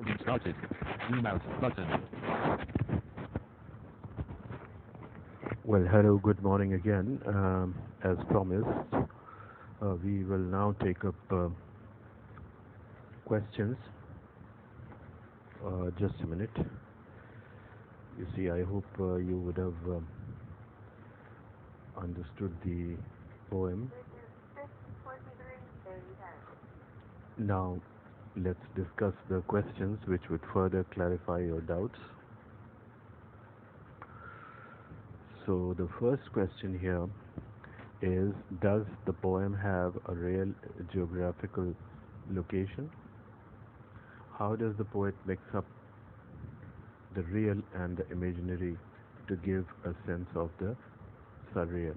Recording started. Zoom out button. Well, hello, good morning again. As promised, we will now take up questions. Just a minute. You see, I hope you would have understood the poem. Now, let's discuss the questions which would further clarify your doubts. So, the first question here is, does the poem have a real geographical location? How does the poet mix up the real and the imaginary to give a sense of the surreal?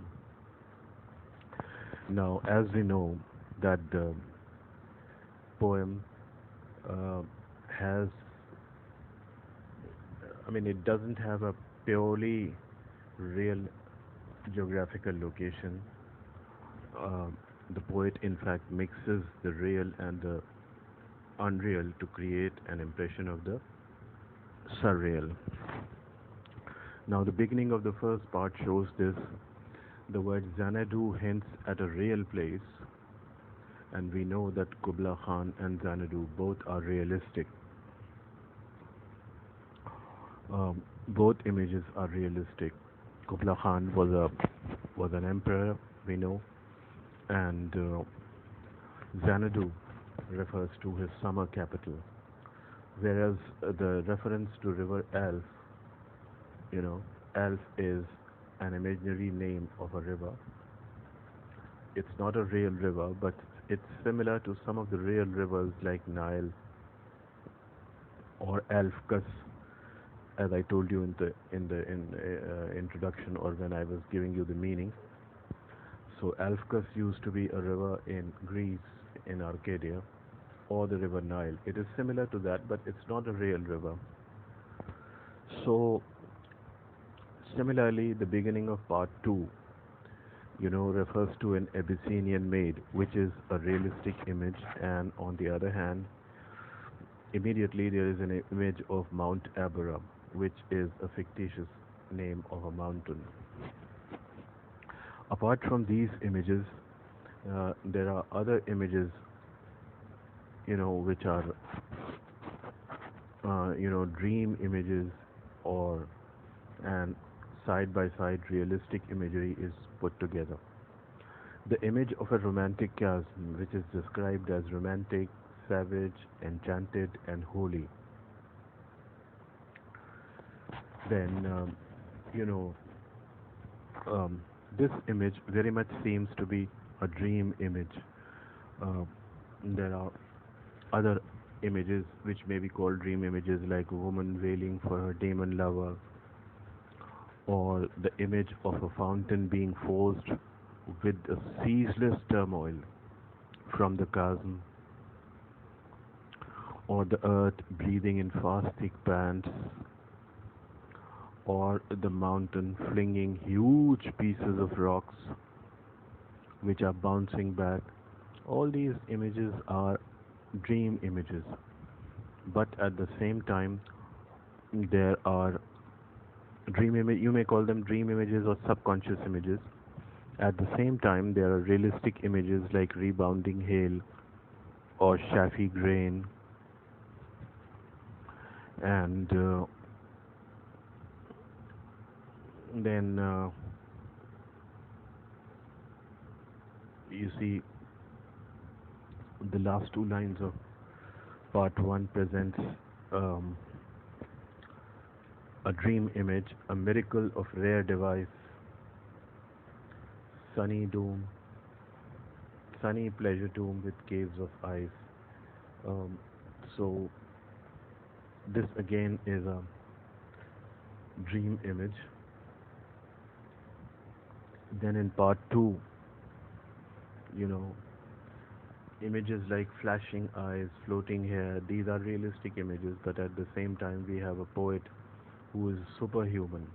Now, as we know that the poem uh, has, it doesn't have a purely real geographical location. The poet, in fact, mixes the real and the unreal to create an impression of the surreal. Now, the beginning of the first part shows this. The word Xanadu hints at a real place, and we know that Kubla Khan and Xanadu both are realistic. Both images are realistic. Kubla Khan was an emperor, we know, and Xanadu refers to his summer capital, whereas the reference to river Elf, Elf is an imaginary name of a river. It's not a real river, but it's similar to some of the real rivers like Nile or Elfkus, as I told you in introduction, or when I was giving you the meaning. So Elfkus used to be a river in Greece, in Arcadia, or the river Nile. It is similar to that, but it's not a real river. So similarly, the beginning of part 2, refers to an Abyssinian maid, which is a realistic image, and on the other hand, immediately there is an image of Mount Abora, which is a fictitious name of a mountain. Apart from these images, there are other images, which are, dream images, or and side by side realistic imagery is put together. The image of a romantic chasm, which is described as romantic, savage, enchanted, and holy. Then, you know, this image very much seems to be a dream image. Uh, there are other images which may be called dream images, like a woman wailing for her demon lover, or the image of a fountain being forced with a ceaseless turmoil from the chasm, or the earth breathing in fast thick pants, or the mountain flinging huge pieces of rocks which are bouncing back. All these images are dream images, but at the same time, there are you may call them dream images or subconscious images. At the same time, there are realistic images like rebounding hail or chaffy grain, and then you see the last two lines of part 1 presents um, a dream image, a miracle of rare device, sunny dome, sunny pleasure dome with caves of ice. Um, so this again is a dream image. Then in part 2, you know, images like flashing eyes, floating hair, these are realistic images, but at the same time we have a poet who is superhuman,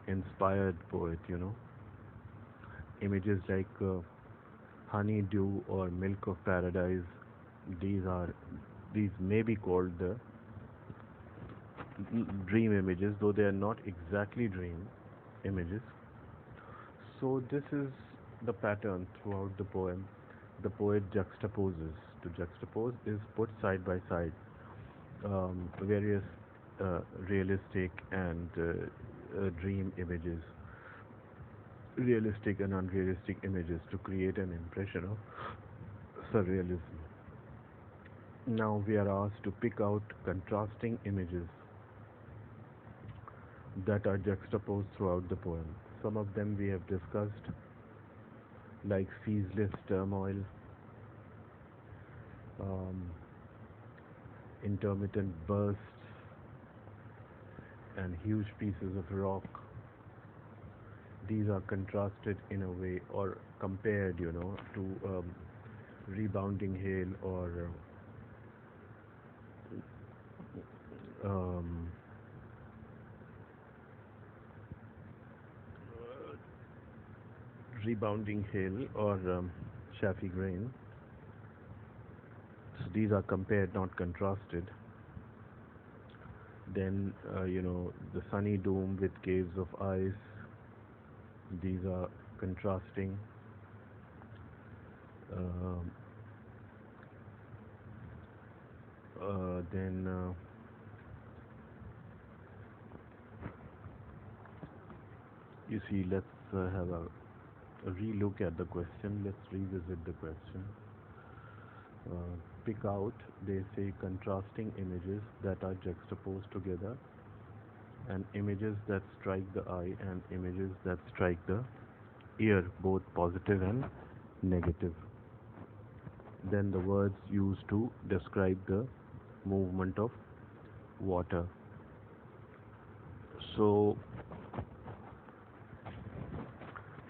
inspired poet, Images like honey dew or milk of paradise, these are These may be called the dream images, though they are not exactly dream images. So this is the pattern throughout the poem. The poet juxtaposes. To juxtapose is put side by side various realistic and dream images, realistic and unrealistic images to create an impression of surrealism. Now we are asked to pick out contrasting images that are juxtaposed throughout the poem. Some of them we have discussed, like ceaseless turmoil, um, intermittent bursts, and huge pieces of rock. These are contrasted in a way or compared, to rebounding hail or um, rebounding hail or chaffy grain. So these are compared, not contrasted. Then, the sunny dome with caves of ice. These are contrasting. Um, then, you see, let's have a relook at the question. Let's revisit the question. Pick out, they say, contrasting images that are juxtaposed together, and images that strike the eye and images that strike the ear, both positive and negative. Then the words used to describe the movement of water. So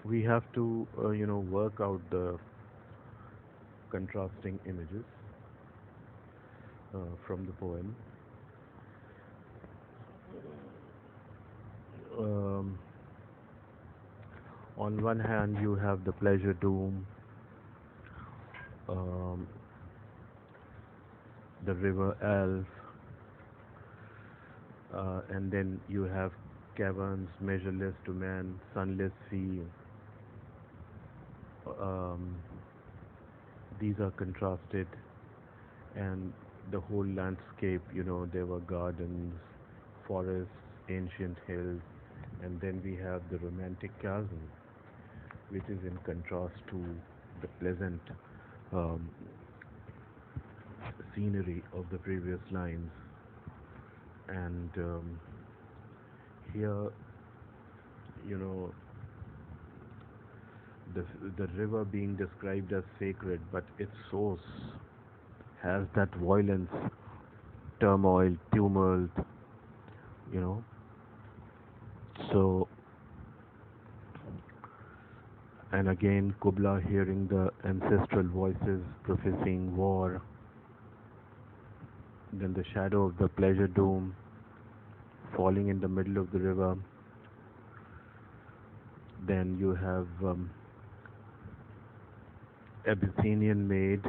we have to, work out the contrasting images from the poem. Um, on one hand, you have the pleasure dome, um, the river Alf, and then you have caverns measureless to man, sunless sea. Um, these are contrasted, and the whole landscape, there were gardens, forests, ancient hills, and then we have the romantic chasm, which is in contrast to the pleasant um, scenery of the previous lines. And here, you know, the, the river being described as sacred, but its source has that violence, turmoil, tumult, you know. So, and again, Kubla hearing the ancestral voices prophesying war, then the shadow of the pleasure dome falling in the middle of the river. Then you have Abyssinian maid.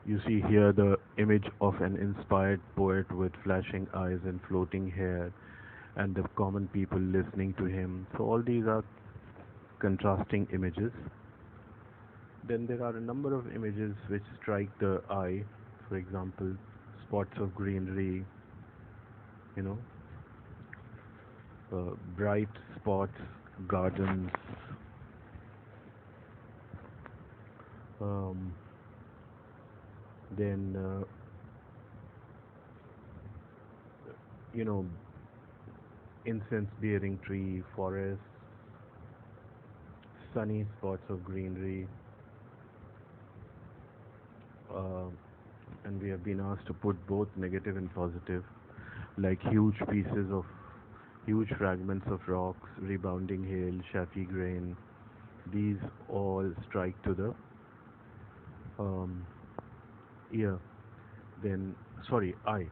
You see here the image of an inspired poet with flashing eyes and floating hair, and the common people listening to him. So all these are contrasting images. Then there are a number of images which strike the eye. For example, spots of greenery, you know, bright spots, gardens, um, then you know, incense-bearing tree, forests, sunny spots of greenery, uh, and we have been asked to put both negative and positive, like huge fragments of rocks, rebounding hail, chaffy grain. These all strike to the um, ear. Then, sorry, eye.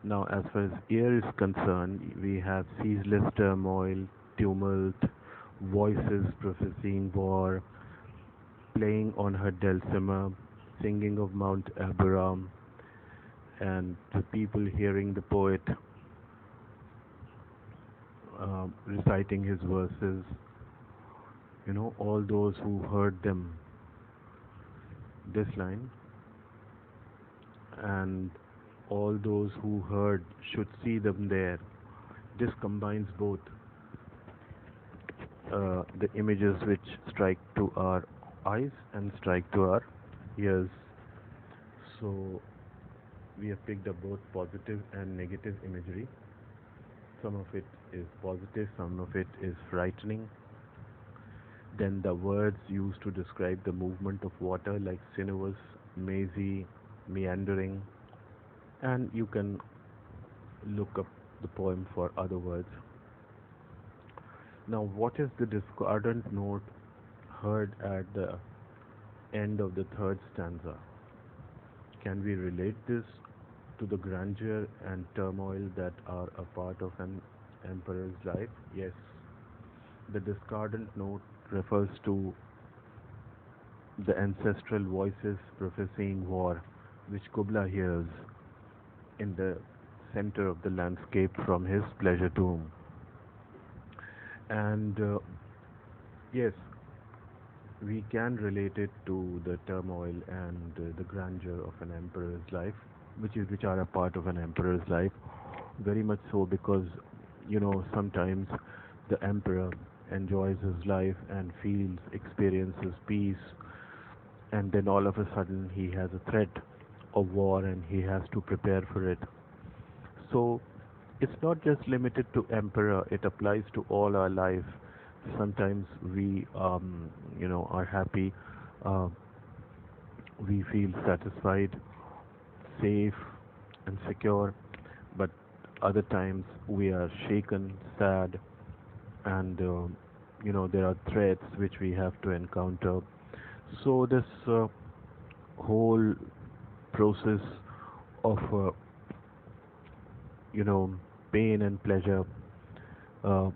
Now, as far as ear is concerned, we have ceaseless turmoil, tumult, voices prophesying war, playing on her dulcimer, singing of Mount Abiram, and the people hearing the poet reciting his verses, all those who heard them, this line, and all those who heard should see them there. This combines both the images which strike to our eyes and strike to our ears. So we have picked up both positive and negative imagery. Some of it is positive, some of it is frightening. Then the words used to describe the movement of water, like sinuous, mazy, meandering, and you can look up the poem for other words. Now, what is the discordant note heard at the end of the third stanza? Can we relate this to the grandeur and turmoil that are a part of an emperor's life? Yes. The discordant note refers to the ancestral voices prophesying war, which Kubla hears in the center of the landscape from his pleasure tomb. And yes, we can relate it to the turmoil and the grandeur of an emperor's life, which are a part of an emperor's life. Very much so, because sometimes the emperor enjoys his life and experiences peace, and then all of a sudden he has a threat of war and he has to prepare for it. So it's not just limited to emperor, it applies to all our life. Sometimes we are happy, uh, we feel satisfied, safe and secure, but other times we are shaken, sad, and there are threats which we have to encounter. So this whole process of you know pain and pleasure, uh,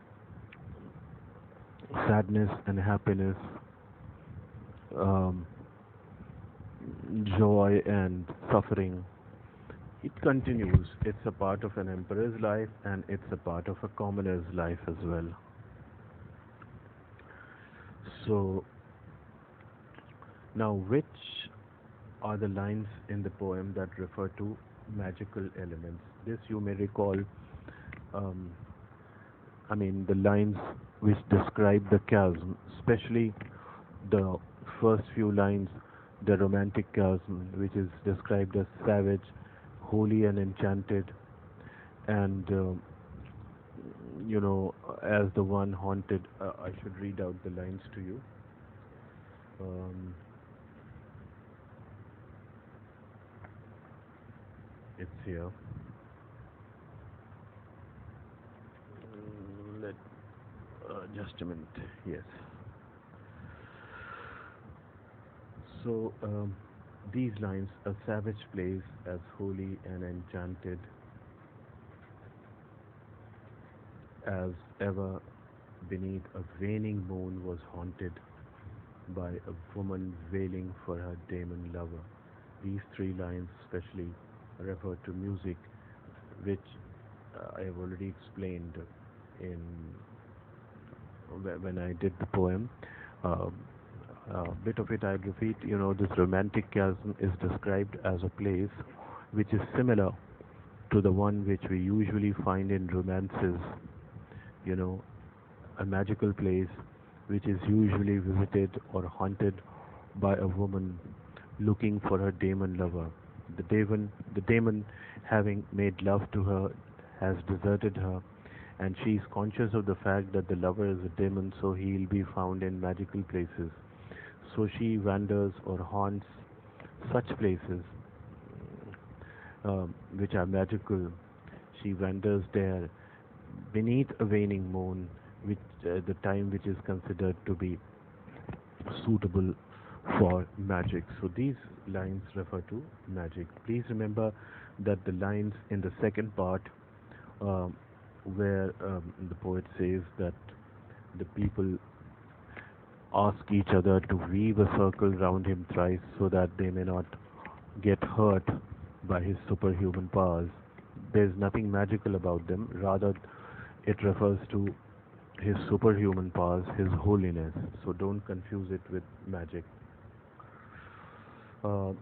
sadness and happiness, um, joy and suffering, it continues. It's a part of an emperor's life and it's a part of a commoner's life as well. So now, which are the lines in the poem that refer to magical elements? This you may recall. um, the lines which describe the chasm, especially the first few lines, the romantic chasm, which is described as savage, holy, and enchanted, and as the one haunted. I should read out the lines to you. Um, it's here. Let just a minute. Yes. So these lines: a savage place as holy and enchanted as ever beneath a waning moon was haunted by a woman wailing for her demon lover. These three lines especially refer to music, which I have already explained in when I did the poem. Um, a bit of it I'll repeat. This romantic chasm is described as a place which is similar to the one which we usually find in romances. You know, a magical place which is usually visited or haunted by a woman looking for her demon lover. The demon, having made love to her, has deserted her, and she is conscious of the fact that the lover is a demon, so he will be found in magical places. So she wanders or haunts such places which are magical. She wanders there beneath a waning moon, which the time which is considered to be suitable for magic. So these lines refer to magic. Please remember that the lines in the second part, um, where the poet says that the people ask each other to weave a circle round him thrice so that they may not get hurt by his superhuman powers. There's nothing magical about them, rather, it refers to his superhuman powers, his holiness. So don't confuse it with magic. Uh,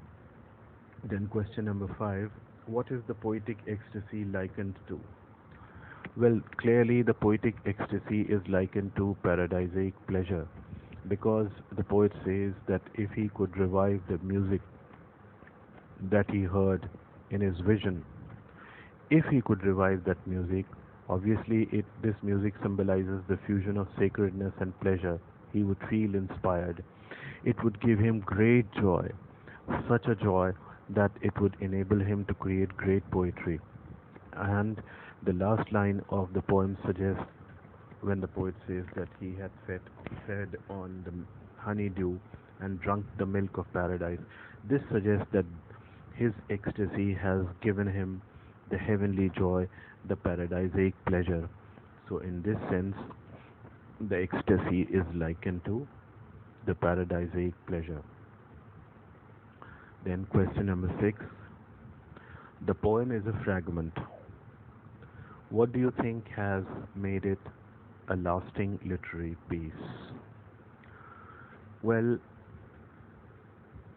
then, question number 5: what is the poetic ecstasy likened to? Well, clearly, the poetic ecstasy is likened to paradisiac pleasure because the poet says that if he could revive the music that he heard in his vision, if he could revive that music, obviously this music symbolizes the fusion of sacredness and pleasure. He would feel inspired. It would give him great joy, such a joy that it would enable him to create great poetry. And the last line of the poem suggests when the poet says that he had fed on the honeydew and drunk the milk of paradise. This suggests that his ecstasy has given him the heavenly joy, the paradisiac pleasure. So, in this sense, the ecstasy is likened to the paradisiac pleasure. Then, question number 6: the poem is a fragment. What do you think has made it a lasting literary piece? Well,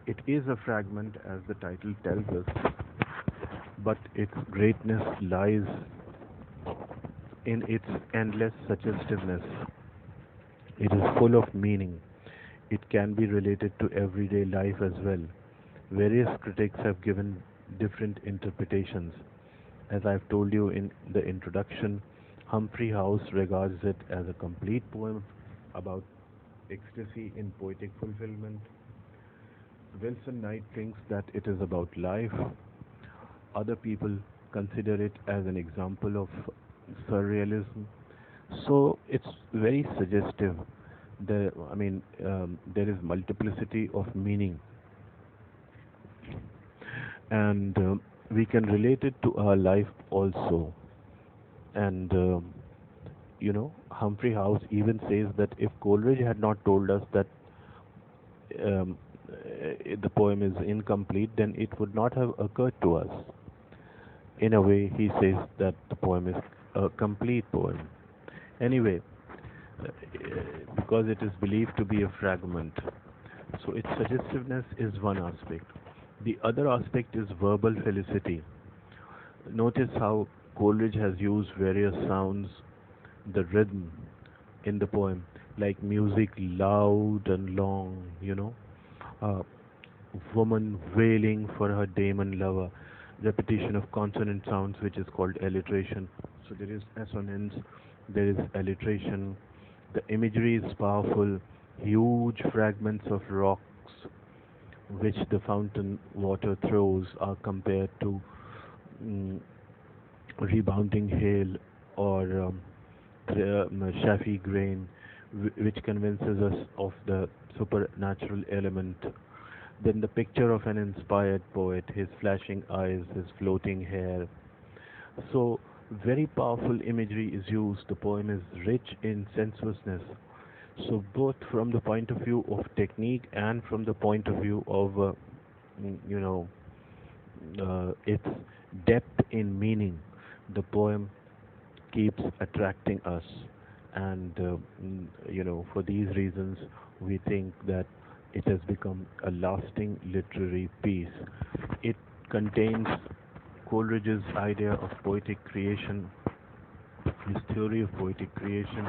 it is a fragment as the title tells us, but its greatness lies in its endless suggestiveness. It is full of meaning. It can be related to everyday life as well. Various critics have given different interpretations. As I've told you in the introduction, Humphrey House regards it as a complete poem about ecstasy in poetic fulfillment. Wilson Knight thinks that it is about life. Other people consider it as an example of surrealism. So it's very suggestive. There is multiplicity of meaning, and we can relate it to our life also. And Humphrey House even says that if Coleridge had not told us that the poem is incomplete, then it would not have occurred to us. In a way, he says that the poem is a complete poem. Anyway, because it is believed to be a fragment, so its suggestiveness is one aspect. The other aspect is verbal felicity. Notice how Coleridge has used various sounds, the rhythm in the poem, like music loud and long, uh, woman wailing for her daemon lover, repetition of consonant sounds, which is called alliteration. So there is assonance, there is alliteration. The imagery is powerful, huge fragments of rocks which the fountain water throws are compared to mm, rebounding hail or chaffy grain, which convinces us of the supernatural element. Then the picture of an inspired poet, his flashing eyes, his floating hair. So, very powerful imagery is used. The poem is rich in sensuousness. So, both from the point of view of technique and from the point of view of, mm, you know, its depth in meaning, the poem keeps attracting us. And, for these reasons, we think that it has become a lasting literary piece. It contains Coleridge's idea of poetic creation, his theory of poetic creation,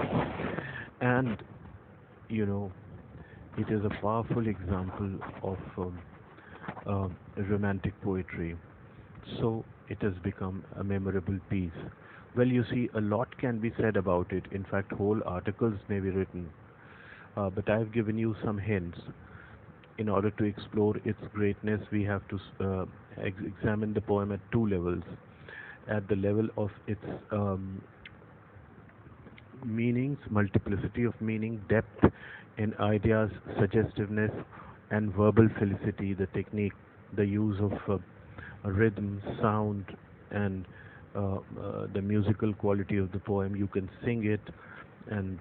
and, you know, it is a powerful example of romantic poetry. So it has become a memorable piece. Well, you see, a lot can be said about it. In fact, whole articles may be written. But I've given you some hints. In order to explore its greatness, we have to examine the poem at two levels. At the level of its meanings, multiplicity of meaning, depth in ideas, suggestiveness, and verbal felicity, the technique, the use of rhythm, sound, and the musical quality of the poem. You can sing it, and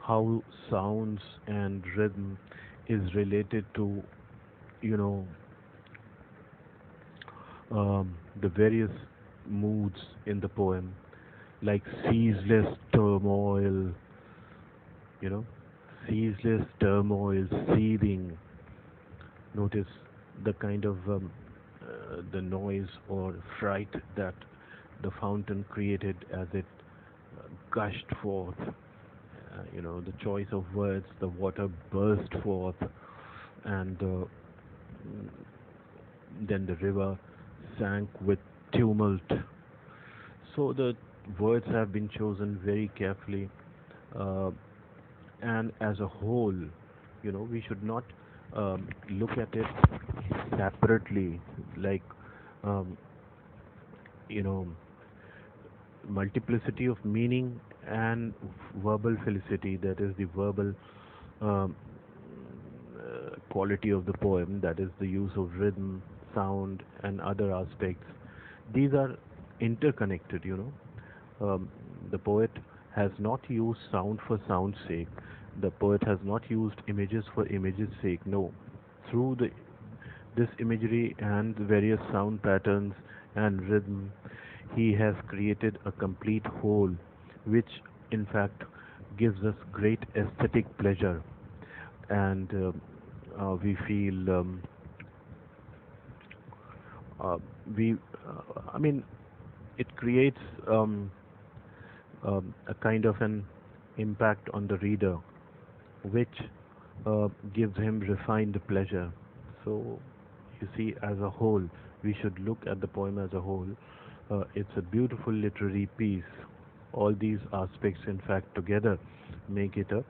how sounds and rhythm is related to, you know, the various moods in the poem, like ceaseless turmoil, you know, ceaseless turmoil, seething. Notice the kind of the noise or fright that the fountain created as it gushed forth. The choice of words, the water burst forth, and then the river sank with tumult. So the words have been chosen very carefully, uh, and as a whole, we should not look at it separately, like um, you know, multiplicity of meaning and verbal felicity, that is the verbal um, quality of the poem, that is the use of rhythm, sound, and other aspects. These are interconnected, the poet has not used sound for sound's sake. The poet has not used images for images' sake. No. Through this imagery and various sound patterns and rhythm, he has created a complete whole, which in fact gives us great aesthetic pleasure, and we feel uh, we I mean, it creates a kind of an impact on the reader, which gives him refined pleasure. So, you see, as a whole, we should look at the poem as a whole. It's a beautiful literary piece. All these aspects, in fact, together make it a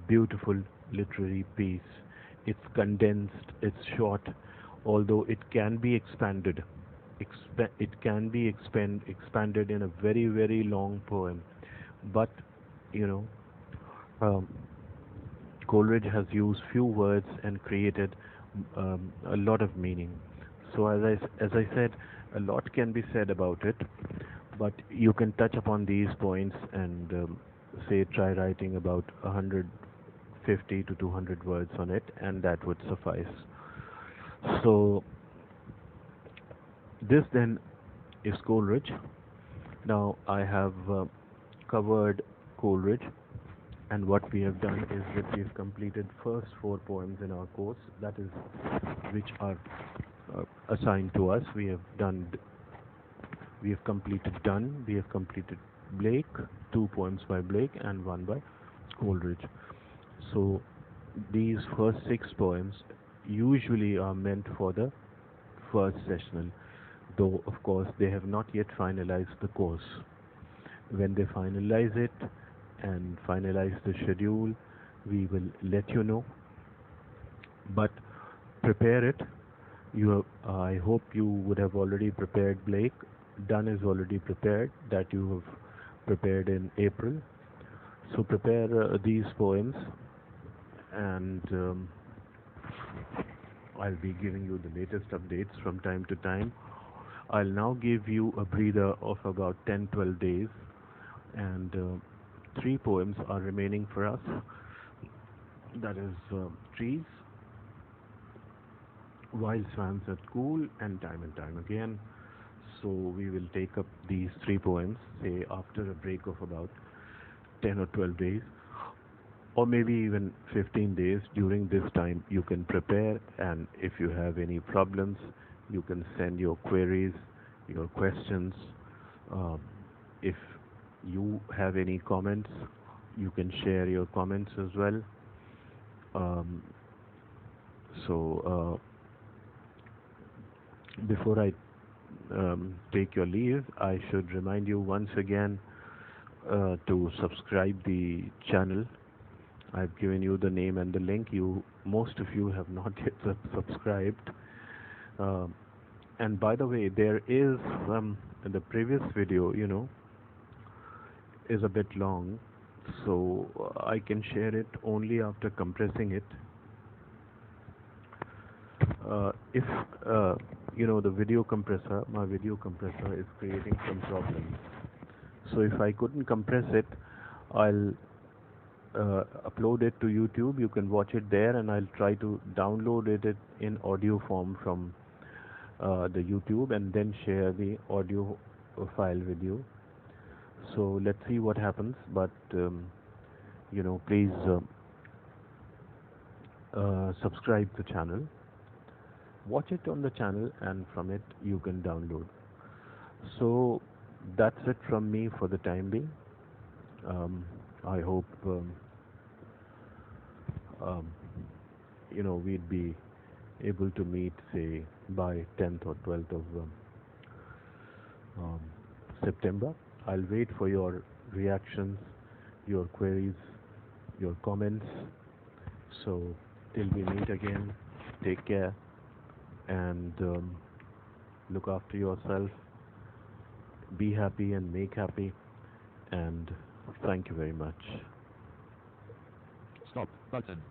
beautiful literary piece. It's condensed, it's short, although it can be expanded. It can be expanded in a very, very long poem. But, you know, um, Coleridge has used few words and created a lot of meaning. So as I said, a lot can be said about it, but you can touch upon these points and say try writing about 150 to 200 words on it, and that would suffice. So this then is Coleridge. Now I have covered Coleridge, and what we have done is that we have completed first four poems in our course, that is, which are assigned to us. We have completed Donne, we have completed Blake, two poems by Blake and one by Coleridge. So these first six poems usually are meant for the first sessional, though of course they have not yet finalized the course. When they finalize it and finalize the schedule, we will let you know. But prepare it. I hope you would have already prepared Blake. Donne is already prepared, that you have prepared in April. So prepare these poems, and I'll be giving you the latest updates from time to time. I'll now give you a breather of about 10-12 days, and three poems are remaining for us. That is Trees, Wild Swans at Cool, and Time Again. So we will take up these three poems, say after a break of about 10 or 12 days, or maybe even 15 days. During this time, you can prepare, and if you have any problems, you can send your queries, your questions. Um, if you have any comments, you can share your comments as well. Um, so, before I take your leave, I should remind you once again to subscribe the channel. I've given you the name and the link. Most of you have not yet subscribed. Um, and by the way, there is the previous video, is a bit long, so I can share it only after compressing it. If the my video compressor is creating some problems. So if I couldn't compress it, I'll upload it to YouTube. You can watch it there, and I'll try to download it in audio form from the YouTube and then share the audio file with you. So let's see what happens. But please subscribe the channel, watch it on the channel, and from it you can download. So that's it from me for the time being. I hope um, we'd be able to meet, say, by 10th or 12th of um, September. I'll wait for your reactions, your queries, your comments. So till we meet again, take care and look after yourself. Be happy and make happy. And thank you very much. Stop button.